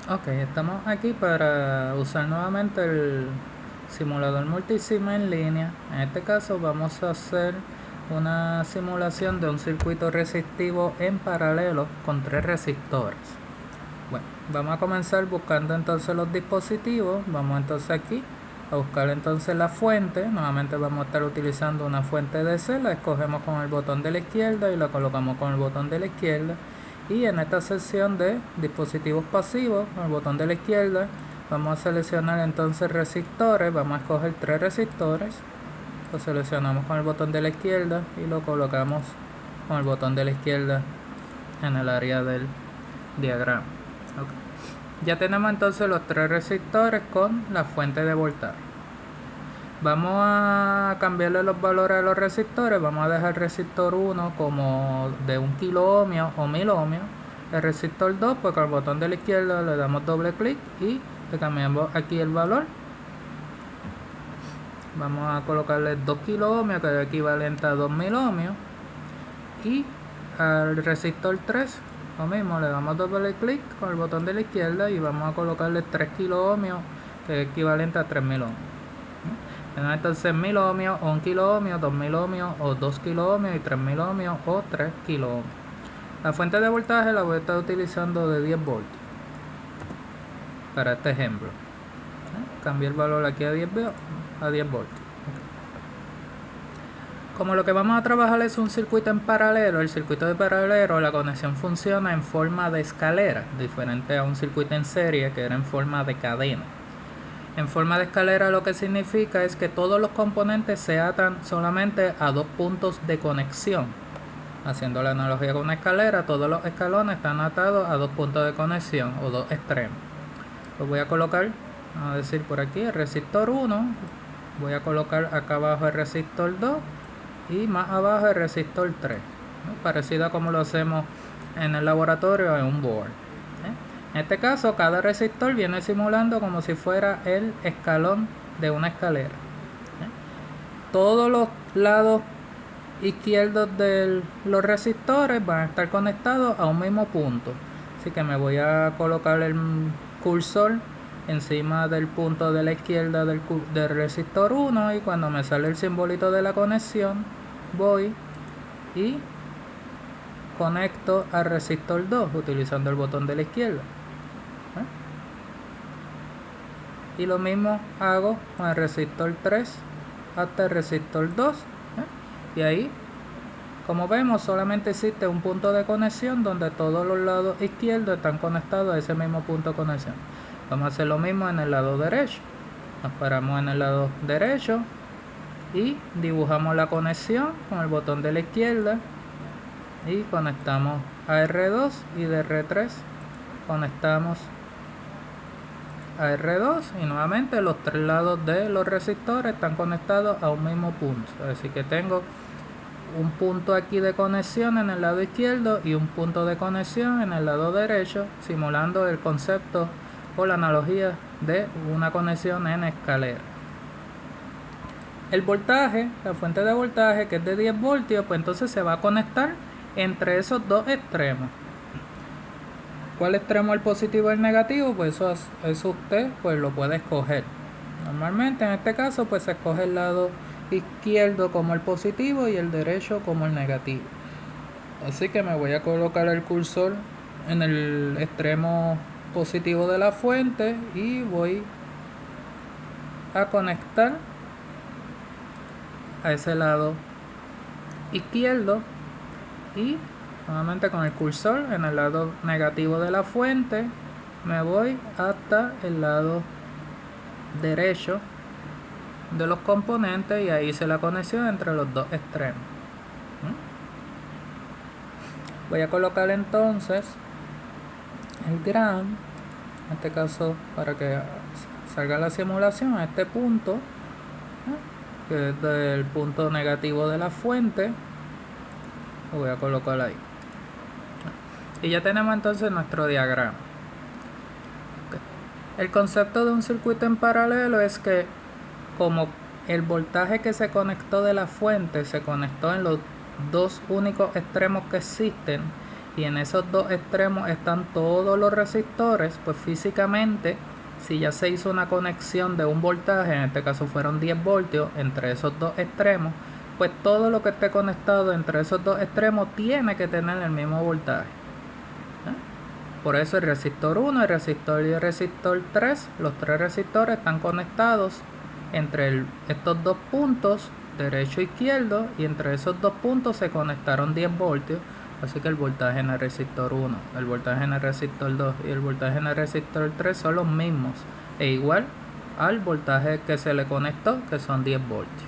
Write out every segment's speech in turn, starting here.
Ok, estamos aquí para usar nuevamente el simulador multisim en línea. En este caso vamos a hacer una simulación de un circuito resistivo en paralelo con tres resistores. Bueno, vamos a comenzar buscando entonces los dispositivos. Vamos entonces aquí a buscar entonces la fuente. Nuevamente vamos a estar utilizando una fuente DC. La escogemos con el botón de la izquierda y la colocamos con el botón de la izquierda. Y en esta sección de dispositivos pasivos, con el botón de la izquierda, vamos a seleccionar entonces resistores. Vamos a escoger tres resistores. Lo seleccionamos con el botón de la izquierda y lo colocamos con el botón de la izquierda en el área del diagrama. Okay. Ya tenemos entonces los tres resistores con la fuente de voltaje. Vamos a cambiarle los valores a los resistores. Vamos a dejar el resistor 1 como de 1 kilo ohmio o 1000 ohmios. El resistor 2, pues con el botón de la izquierda le damos doble clic y le cambiamos aquí el valor. Vamos a colocarle 2 kilo ohmios, que es equivalente a 2000 ohmios. Y al resistor 3, lo mismo, le damos doble clic con el botón de la izquierda y vamos a colocarle 3 kilo ohmios, que es equivalente a 3000 ohmios. Entonces 1000 ohmios o 1 kilo ohmio, 2000 ohmios o 2 kilo ohmios y 3000 ohmios o 3 kilo ohmios. La fuente de voltaje la voy a estar utilizando de 10 voltios para este ejemplo. Cambié el valor aquí a 10 voltios. Como lo que vamos a trabajar es un circuito en paralelo, el circuito de paralelo, la conexión funciona en forma de escalera, diferente a un circuito en serie que era en forma de cadena. En forma de escalera lo que significa es que todos los componentes se atan solamente a dos puntos de conexión. Haciendo la analogía con una escalera, todos los escalones están atados a dos puntos de conexión o dos extremos. Los voy a colocar, vamos a decir por aquí, el resistor 1, voy a colocar acá abajo el resistor 2 y más abajo el resistor 3, ¿no? Parecido a como lo hacemos en el laboratorio en un board. En este caso, cada resistor viene simulando como si fuera el escalón de una escalera. Todos los lados izquierdos de los resistores van a estar conectados a un mismo punto. Así que me voy a colocar el cursor encima del punto de la izquierda del resistor 1 y cuando me sale el simbolito de la conexión, voy y conecto al resistor 2 utilizando el botón de la izquierda. Y lo mismo hago con el resistor 3 hasta el resistor 2. Y ahí, como vemos, solamente existe un punto de conexión donde todos los lados izquierdos están conectados a ese mismo punto de conexión. Vamos a hacer lo mismo en el lado derecho. Nos paramos en el lado derecho y dibujamos la conexión con el botón de la izquierda y conectamos a R2 y de R3 conectamos a R2 y nuevamente los tres lados de los resistores están conectados a un mismo punto. Así que tengo un punto aquí de conexión en el lado izquierdo y un punto de conexión en el lado derecho, simulando el concepto o la analogía de una conexión en escalera. El voltaje, la fuente de voltaje que es de 10 voltios, pues entonces se va a conectar entre esos dos extremos. ¿Cuál extremo es el positivo y el negativo? Pues eso usted pues lo puede escoger. Normalmente en este caso pues se escoge el lado izquierdo como el positivo y el derecho como el negativo. Así que me voy a colocar el cursor en el extremo positivo de la fuente y voy a conectar a ese lado izquierdo y nuevamente con el cursor en el lado negativo de la fuente me voy hasta el lado derecho de los componentes y ahí hice la conexión entre los dos extremos. Voy a colocar entonces el ground, en este caso para que salga la simulación a este punto, que es del punto negativo de la fuente. Lo voy a colocar ahí. Y ya tenemos entonces nuestro diagrama. El concepto de un circuito en paralelo es que como el voltaje que se conectó de la fuente se conectó en los dos únicos extremos que existen, y en esos dos extremos están todos los resistores, pues físicamente, si ya se hizo una conexión de un voltaje, en este caso fueron 10 voltios, entre esos dos extremos, pues todo lo que esté conectado entre esos dos extremos tiene que tener el mismo voltaje. Por eso el resistor 1, el resistor y el resistor 3, los tres resistores están conectados entre estos dos puntos, derecho e izquierdo, y entre esos dos puntos se conectaron 10 voltios. Así que el voltaje en el resistor 1, el voltaje en el resistor 2 y el voltaje en el resistor 3 son los mismos, e igual al voltaje que se le conectó, que son 10 voltios.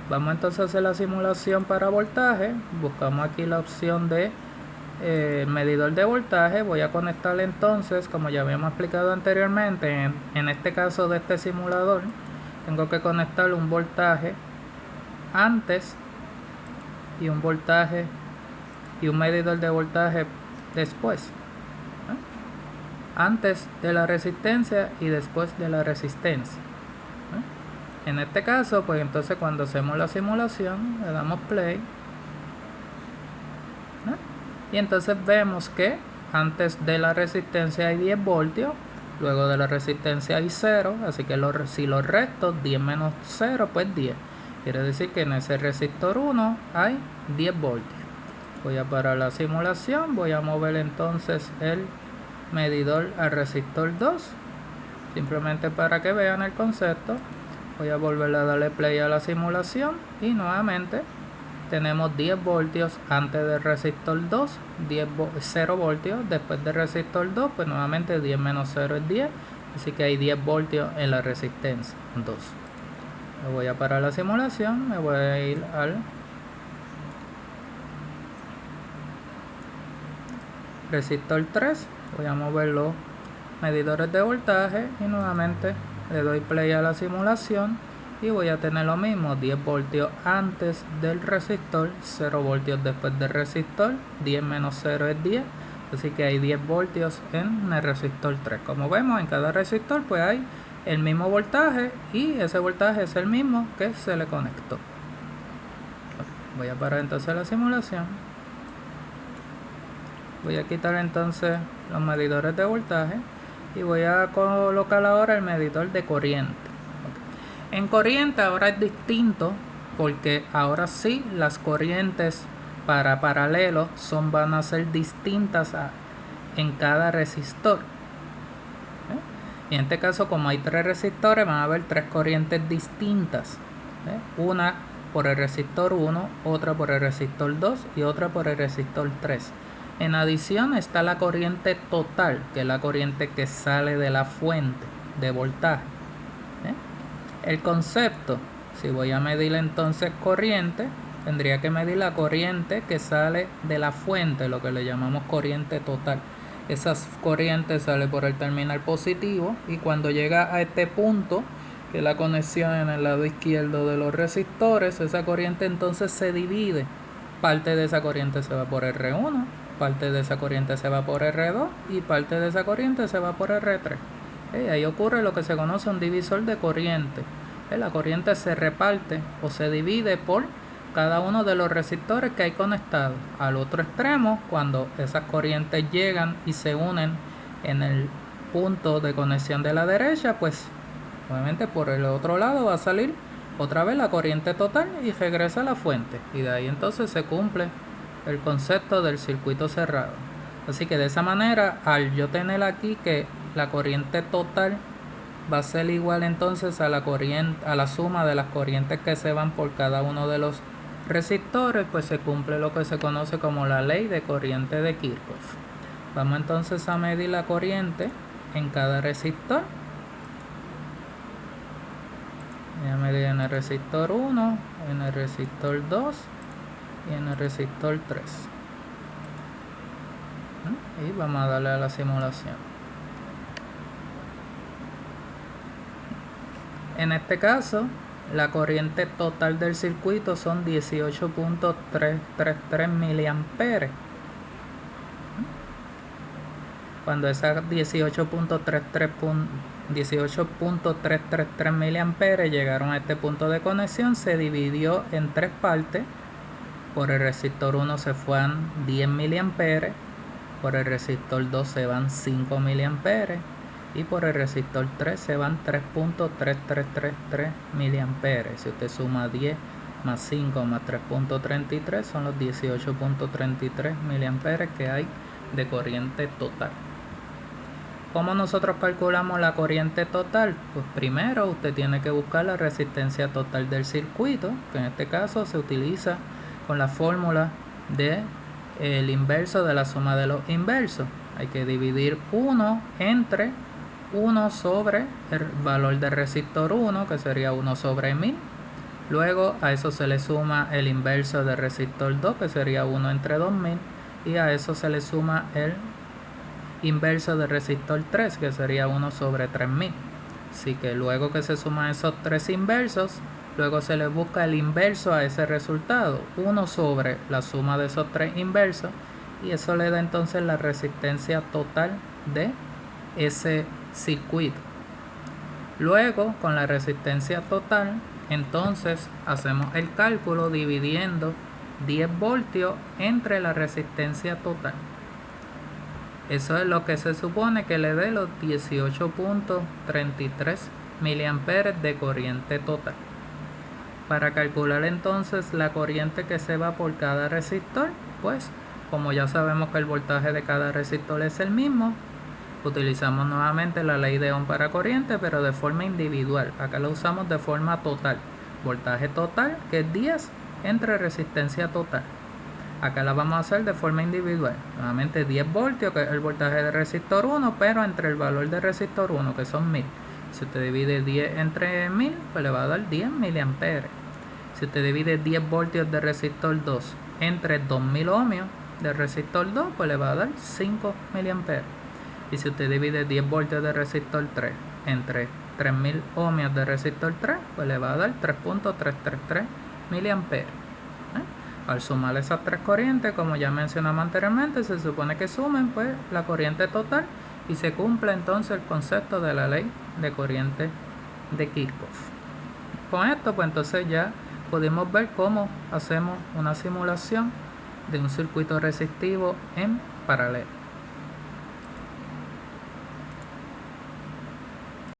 Vamos entonces a hacer la simulación para voltaje. Buscamos aquí la opción de medidor de voltaje. Voy a conectarle entonces, como ya habíamos explicado anteriormente, en este caso de este simulador, tengo que conectarle un voltaje antes y un voltaje y un medidor de voltaje después, antes de la resistencia y después de la resistencia. En este caso, pues entonces cuando hacemos la simulación, le damos play, y entonces vemos que antes de la resistencia hay 10 voltios, luego de la resistencia hay 0, así que si los restos, 10 menos 0, pues 10. Quiere decir que en ese resistor 1 hay 10 voltios. Voy a parar la simulación, voy a mover entonces el medidor al resistor 2, simplemente para que vean el concepto. Voy a volver a darle play a la simulación y nuevamente tenemos 10 voltios antes del resistor 2, 0 voltios después del resistor 2, pues nuevamente 10 menos 0 es 10, así que hay 10 voltios en la resistencia 2. Me voy a parar la simulación, me voy a ir al resistor 3, voy a mover los medidores de voltaje y nuevamente le doy play a la simulación y voy a tener lo mismo, 10 voltios antes del resistor, 0 voltios después del resistor, 10 menos 0 es 10, así que hay 10 voltios en el resistor 3. Como vemos, en cada resistor pues hay el mismo voltaje y ese voltaje es el mismo que se le conectó. Voy a parar entonces la simulación. Voy a quitar entonces los medidores de voltaje y voy a colocar ahora el medidor de corriente. En corriente ahora es distinto porque ahora sí las corrientes para paralelo van a ser distintas en cada resistor. Y en este caso, como hay 3 resistores, van a haber 3 corrientes distintas. Una por el resistor 1, otra por el resistor 2 y otra por el resistor 3. En adición está la corriente total, que es la corriente que sale de la fuente de voltaje. El concepto, si voy a medir entonces corriente, tendría que medir la corriente que sale de la fuente, lo que le llamamos corriente total. Esa corriente sale por el terminal positivo y cuando llega a este punto, que es la conexión en el lado izquierdo de los resistores, esa corriente entonces se divide. Parte de esa corriente se va por R1, parte de esa corriente se va por R2 y parte de esa corriente se va por R3. Ahí ocurre lo que se conoce un divisor de corriente. La corriente se reparte o se divide por cada uno de los resistores que hay conectados. Al otro extremo, cuando esas corrientes llegan y se unen en el punto de conexión de la derecha, pues obviamente por el otro lado va a salir otra vez la corriente total y regresa a la fuente. Y de ahí entonces se cumple el concepto del circuito cerrado. Así que de esa manera, al yo tener aquí que la corriente total va a ser igual entonces a la suma de las corrientes que se van por cada uno de los resistores, pues se cumple lo que se conoce como la ley de corriente de Kirchhoff. Vamos entonces a medir la corriente en cada resistor. Voy a medir en el resistor 1, en el resistor 2 y en el resistor 3. Y vamos a darle a la simulación. En este caso, la corriente total del circuito son 18.333 miliamperes. Cuando esas 18.333 miliamperes llegaron a este punto de conexión, se dividió en 3 partes. Por el resistor 1 se fueron 10 miliamperes, por el resistor 2 se van 5 mA y por el resistor 3 se van 3.3333 mA. Si usted suma 10 más 5 más 3.33 son los 18.33 mA que hay de corriente total. ¿Cómo nosotros calculamos la corriente total? Pues primero usted tiene que buscar la resistencia total del circuito, que en este caso se utiliza con la fórmula de el inverso de la suma de los inversos. Hay que dividir 1 entre 1 sobre el valor del resistor 1, que sería 1 sobre 1000. Luego a eso se le suma el inverso del resistor 2, que sería 1 entre 2000. Y a eso se le suma el inverso del resistor 3, que sería 1 sobre 3000. Así que luego que se suman esos tres inversos, luego se le busca el inverso a ese resultado, 1 sobre la suma de esos tres inversos, y eso le da entonces la resistencia total de ese circuito. Luego, con la resistencia total, entonces hacemos el cálculo dividiendo 10 voltios entre la resistencia total. Eso es lo que se supone que le dé los 18.33 mA de corriente total. Para calcular entonces la corriente que se va por cada resistor, pues como ya sabemos que el voltaje de cada resistor es el mismo, utilizamos nuevamente la ley de Ohm para corriente, pero de forma individual. Acá lo usamos de forma total. Voltaje total, que es 10 entre resistencia total. Acá la vamos a hacer de forma individual. Nuevamente 10 voltios, que es el voltaje de resistor 1, pero entre el valor de resistor 1, que son 1000. Si usted divide 10 entre 1000, pues le va a dar 10 mA. Si usted divide 10 voltios de resistor 2 entre 2000 ohmios de resistor 2, pues le va a dar 5 mA. Y si usted divide 10 voltios de resistor 3 entre 3000 ohmios de resistor 3, pues le va a dar 3.333 mA. Al sumar esas tres corrientes, como ya mencionamos anteriormente, se supone que sumen pues la corriente total y se cumple entonces el concepto de la ley de corriente de Kirchhoff. Con esto pues entonces ya pudimos ver cómo hacemos una simulación de un circuito resistivo en paralelo.